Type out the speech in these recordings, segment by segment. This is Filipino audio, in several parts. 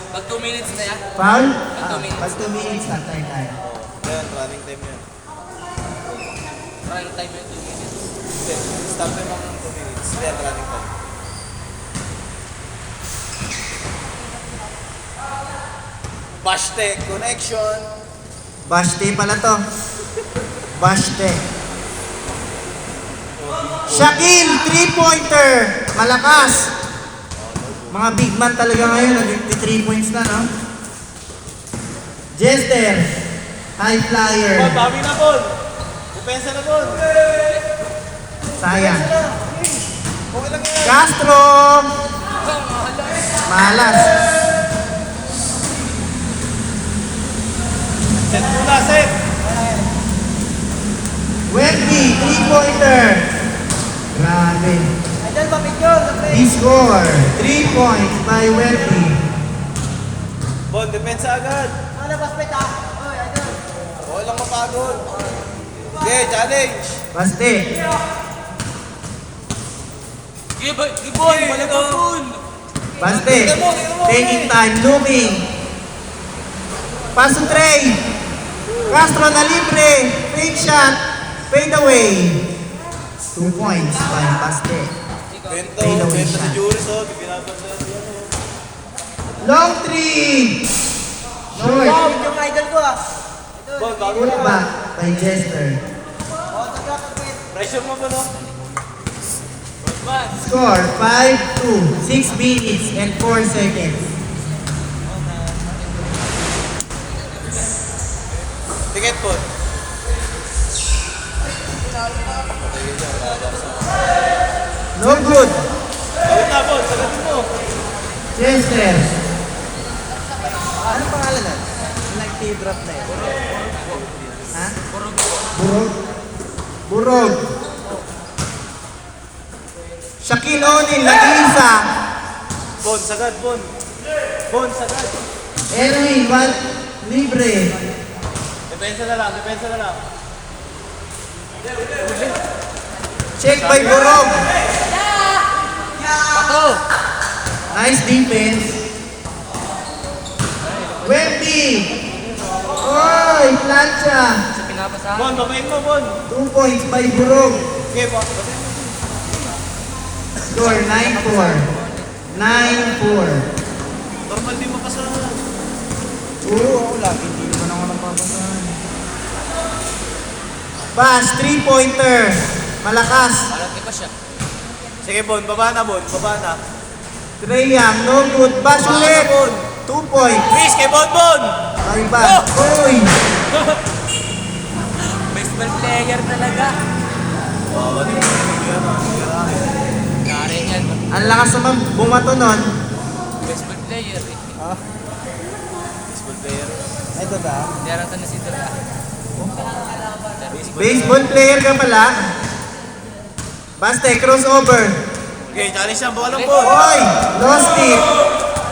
Pag 2 minutes na yan. Foul? Pag 2 minutes. Pag 2 minutes, start time tayo. Yan, running time yan. Running time yung 2 minutes. Hindi, stop time ako ng 2 minutes. Yan, running time. Bashte connection. Bashte pala to. Bashte. Shaquille, 3-pointer. Malakas. Mga big man talaga ngayon. Nag-3 points na, no? Jester, high flyer. Oh, bawi na, Bon. Pupensa na, Bon. Sayang. Okay lang yan. Castro, malas. Set muna, set. Wendy, 3-pointer. Grabe. Idol, pa-picture. He score 3 points by Wendy. Bon, depensa agad. Ano, basket ah? Oy, idol. Okay lang mapagod. Okay, challenge. Baste. Gibon, malagapon. Baste. Taking time, looking. Pass to Trey. Castro na libre. Fake shot. Fade away. 2 points by Baste. Bento, Fade away bento si shot. Juris, oh. Di pinapansin yan, oh. Long 3. Short. Yung idol ko ah. Bon, bago Put na. back by Jester. Pressure mo ba, no? Score 5-2. 6 minutes and 4 seconds. Ticket, Bon. No good. Bawit na, Bon. Sagatin mo. Jester. Anong pangalan na? Nag-drop na yun. Ha? Burog. Burog. Shaquille O'Neal, nag-iisa. Bon, sagad, Bon. Bon, sagad. Erwin, libre. Depensa na lang, depensa na lang. Check by Burog. Pato! Nice defense. Wemby. Oy, plancha. Sa pinapasa. Bon, babayin mo, Bon. 2 points by Burog. Okay, Bon. Score 9-4. 9-4. Normal din mapasahan. Oo, ako lang. Hindi naman ako napapasahan. Pass, 3-pointer. Malakas. Parang iba siya. Sige, Bon. Baba na, Bon. Baba na. Trey Young, no good. Pass Baba na, ulit. Bon. 2 points. Please, kay Bon, Bon. Ay ba? Uy. Baseball player talaga. Bawa din mo. Yari yan. Ang lakas naman bumato nun. Baseball player eh. Baseball player. Ito ba? Daratan na si Dora. Baseball player ka pala. Baste, crossover. Okay, challenge yan. Baka lang, Bon. Oy, lost it.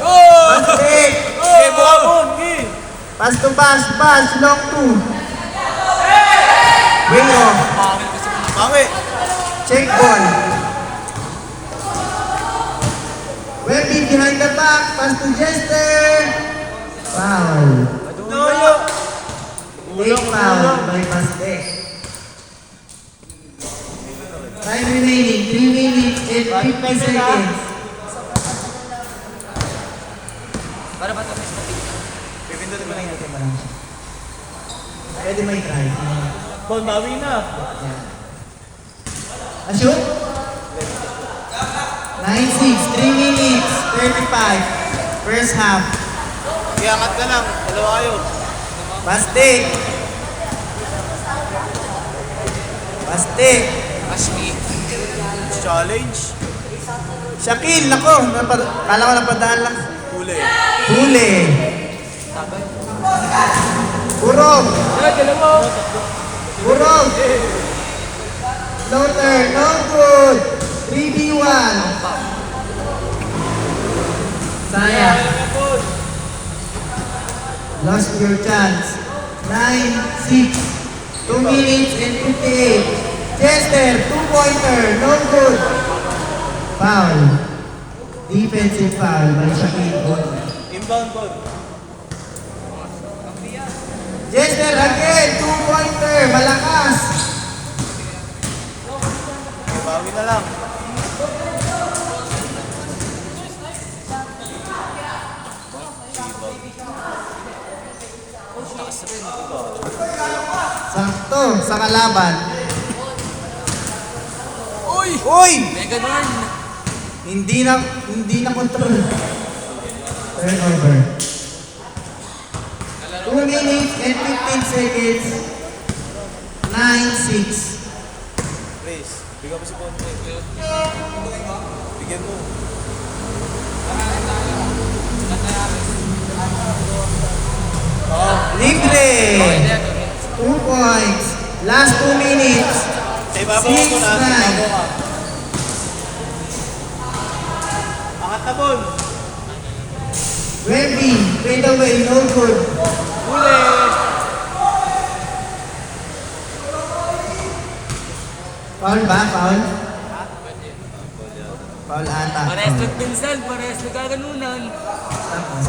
Oh! Baste. Okay, buka, Bon. Okay. Pass to pass, long 2. Wing off. Pangil kasi kung Bawi. Check ball. Wemby behind the back. Pass to Jester. Foul. Noyo. Take foul by Baste. Time remaining. 3 minutes and 50 seconds. para ba ito baseball player? Pipindutin mo lang yan. Pwede may try. Bon, bawi na. Shoot. 9-6. 3 minutes. 35. First half. Okay, angat ka lang. Dalawa kayo. Baste. Baste. Ashmi. Challenge. Shaquille, nako. Kala ko napadaan lang. Huli. Huli. Tabay. Burog. Dalawa. Burog. Floater. No good. 3v1. Sayang. Lost your chance. 9-6. 2 minutes and 58. Chester, 2-pointer. No good. Foul. Defensive foul by Shaquille O'Neal. Inbound ball. Jester again, 2-pointer, malakas. Okay, bawi na lang. Takas rin. Sakto sa kalaban. Uy! Uy! Mega Norn! Hindi na control. Turnover. 2 minutes and 15 seconds. 9-6. Please, bigyan mo si Ponte. Bigyan mo. Libre! 2 points. Last 2 minutes. Sa ibabaw ako na. Sa 6-9. ibabaw ka. Angat na ball. Wemby, fade away, no good. Huli. Foul ba? Foul? Foul ata. Parehas nagpinsan, parehas nagkaganunan.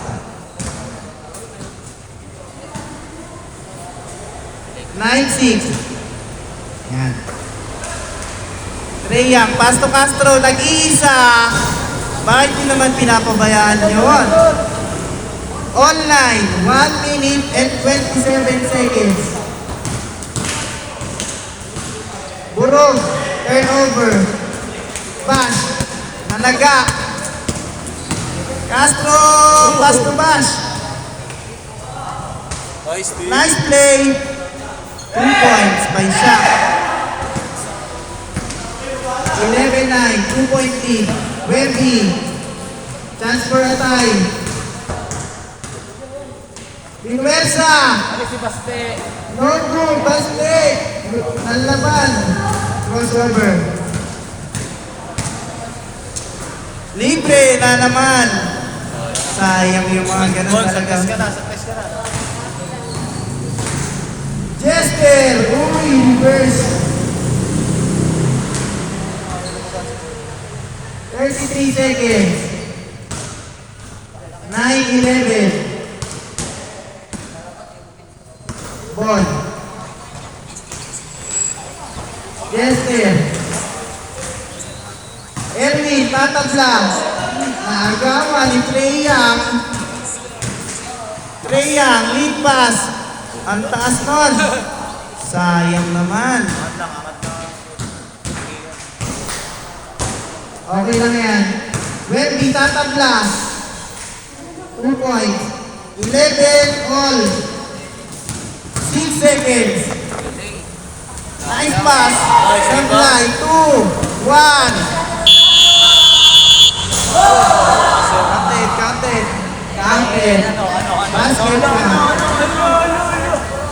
Stop. 9-6. Yan. Trey Young, pass to Castro, nag-iisa. Bakit di naman pinapabayaan yun? Online, 1 minute and 27 seconds. Burog, turnover. Bash, nanaga. Castro, pass to Bash. Nice, Steve. Nice play. 2 points by Shaq. 11-9, 2-point lead. Wemby. Chance for a tie. Pinwersa. Ano si Baste? No good. Baste. Nalaban. Crossover. Libre na naman. Sayang yung mga ganun Ball, sa test ka talaga. na, sa test ka na. Jester. Uy, reverse. 33 seconds. 9-11. Ball. Jester. Erwin, tatabla. Naagawa ni Trey Young. Trey Young, lead pass. Ang taas nun. Sayang naman. Angat lang, angat lang. Okay lang yan. Wemby, tatabla. 2 points. 11 all. 6 seconds. Nice pass. Supply. 2, 1. Counted. Basket na.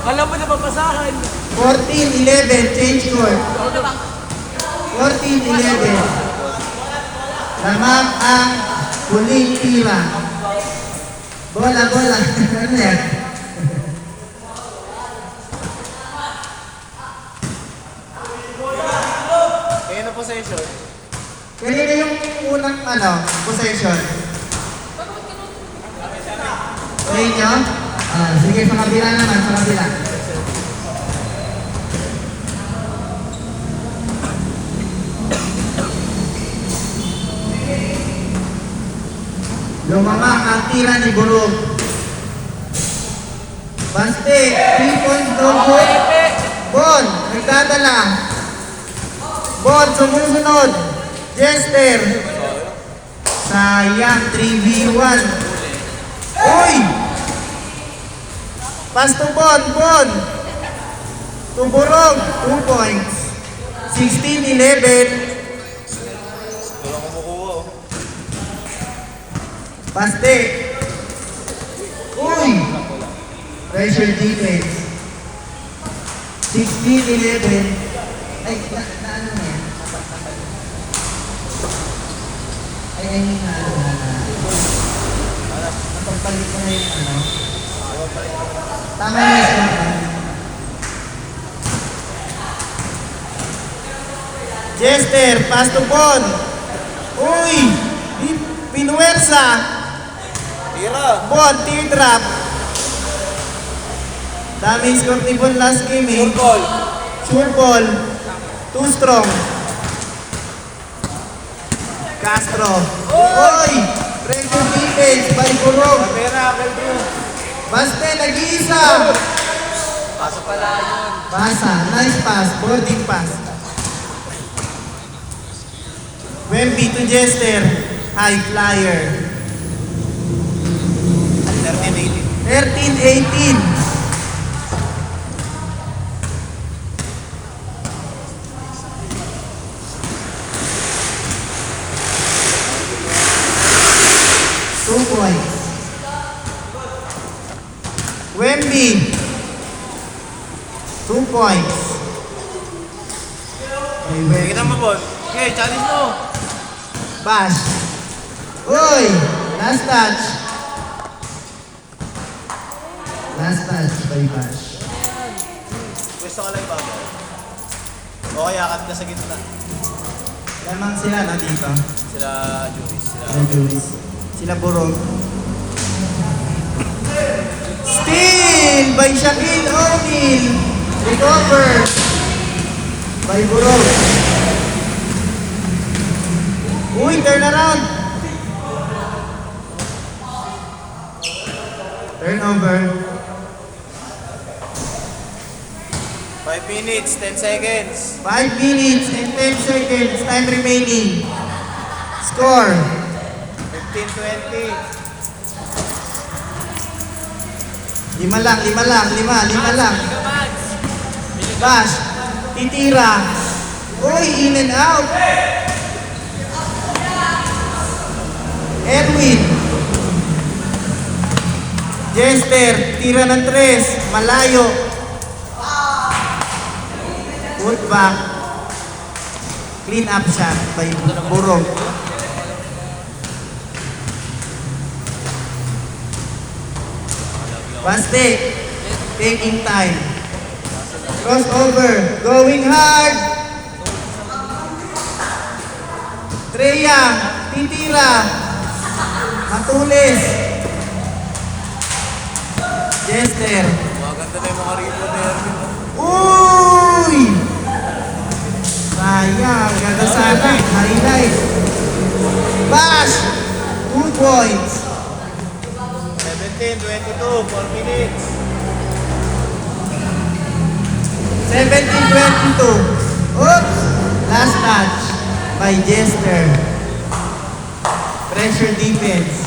Alam mo na mapasahan. 14-11. Change court. 14-11. Lamang ang huling tira. Bola. Ano yan? Kaya na possession. Kanina yung unang possession. Sa inyo? Sige, sa kabila naman, sa kabila. Lumamang ang tira ni Burog. Baste, 3 points doon po. Bon, nagdadala. Bon, sumusunod. Jester. Sayang, 3v1. Uy! Pass to Bon. To Burog, 2 points. 16-11. Walang kumukuha, oh. Baste. Uy! Pressure defense. 16-11. Ay, ano na yan? Ay, I mean, napagpalit ko na yung Tama na yung Jester, pass to Bon. Uy! Pinuwersa. Tira. Bon, teardrop. Daming score ni Bon last game eh. Sure ball. Sure ball. Too strong. Castro. Oy! Pressure defense by Burog. Pera, Keldrew. Baste, nag-iisa. Paso pala yun. Pasa, nice pass, boarding pass. Wemby to Jester. High flyer. 13-18. Two points. Wemby. 2 points. Okay, Wemby. Tingnan mo, Bon. Okay, challenge mo. Bash. Uy! Last touch. Last touch by Bash. Pwesto ka lang ba? O kaya, kat ka sa gitna. Lamang sila na dito. Sila Juris. Sila Juris. Sila Burog. Steal by Shaquille O'Neal. Recover by Burog. Uy, turn around. Turnover. 5 minutes, 10 seconds. 5 minutes and 10 seconds. Time remaining. Score. 15-20. Lima lang. Bash. Titira. Uy, in and out. Edwin. Jester. Tira ng 3. Malayo. Put back. Clean up shot by Burog. Baste. Taking time. Crossover. Going hard. Treya. Titira. Matulis. Jester. Maganda na yung mga rebound na Erwin. Uy! Sayang. Ganda sana. Highlight. Bash. 2 points. 17-22, 4 minutes. 17-22. Oops! Last touch by Jester. Pressure defense.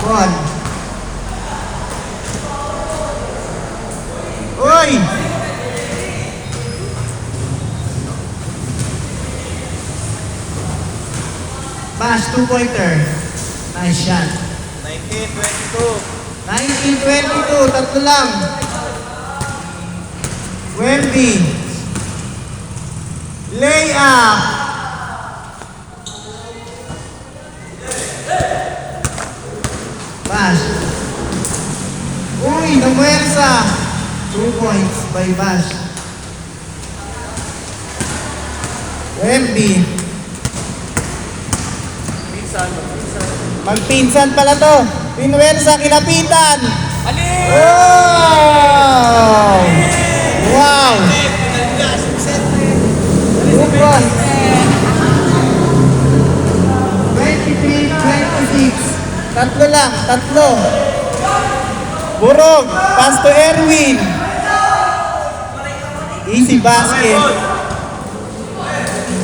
Bon. Uy! Bash, 2-pointer. Nice shot. 19-22. 19-22, tatlo lang. Wemby. Layup. Bash. Uy, namuwersa. 2 points by Bash. Wemby. Minsan. Magpinsan pala to. Pinuwersa, kinapitan. Alin! Oh! Wow! 2 points. 23-26. Tatlo lang, tatlo. Burog, pass to Erwin. Easy basket.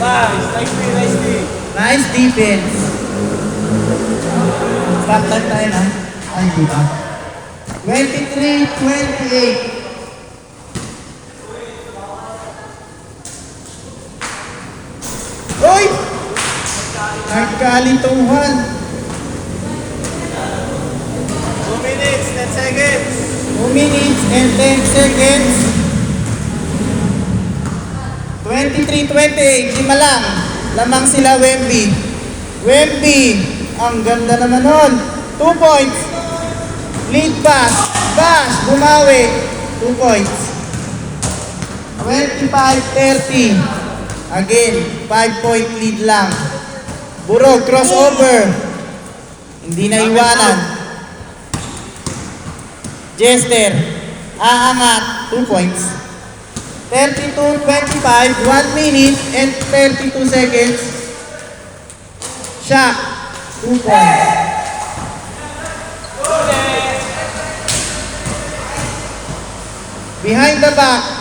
Nice D. Nice defense. Stop time tayo na. Ay, di ba? 23-28. Uy! Nagkalituhan. 2 minutes, 10 seconds. 2 minutes and 10 seconds. 23-28. Lima lang. Lamang sila Wemby. Wemby. Ang ganda naman nun. 2 points. Lead pass. Bash. Bumawi. 2 points. 25-30. Again, 5-point lead lang. Burog, crossover. Hindi na iwanan. Jester, aangat, 2 points. 32-25, 1 minute and 32 seconds. Shot, 2 points. Behind the back.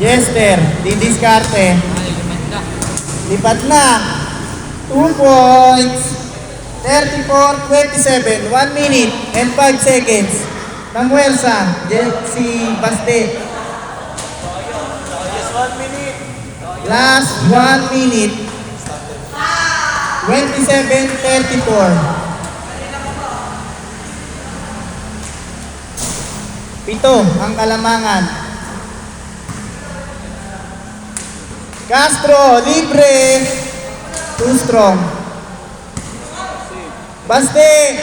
Jester, didiskarte. Lipat na. 2 points. 34-27, 1 minute and 5 seconds. Namuelsa, si Baste. Just 1 minute. Last 1 minute. 27-34. Pito ang kalamangan. Castro, libre. Too strong. Baste.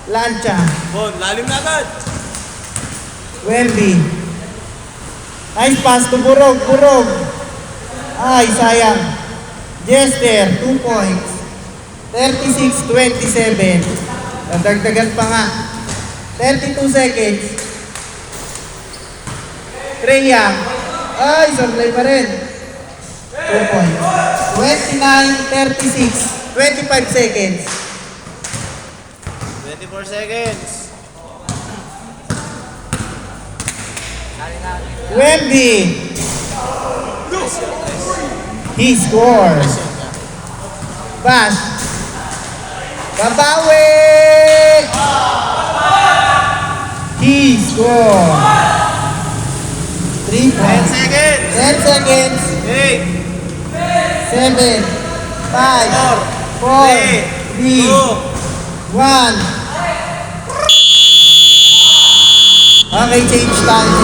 Lancha. Bon, lalim na agad. Wemby. Nice pass to Burog. Burog. Ay, sayang. Jester, 2 points. 36-27. Nadagdagan pa nga. 32 seconds. Trey Young. Ay, supply pa rin. 2 points. 29-36. 25 seconds. 24 seconds. Wemby. He scores. Bash. Babawi. He scores. 3 10 points. seconds. 10 seconds. 8, 7, 5, 4, 3, 1. Okay, change tayo.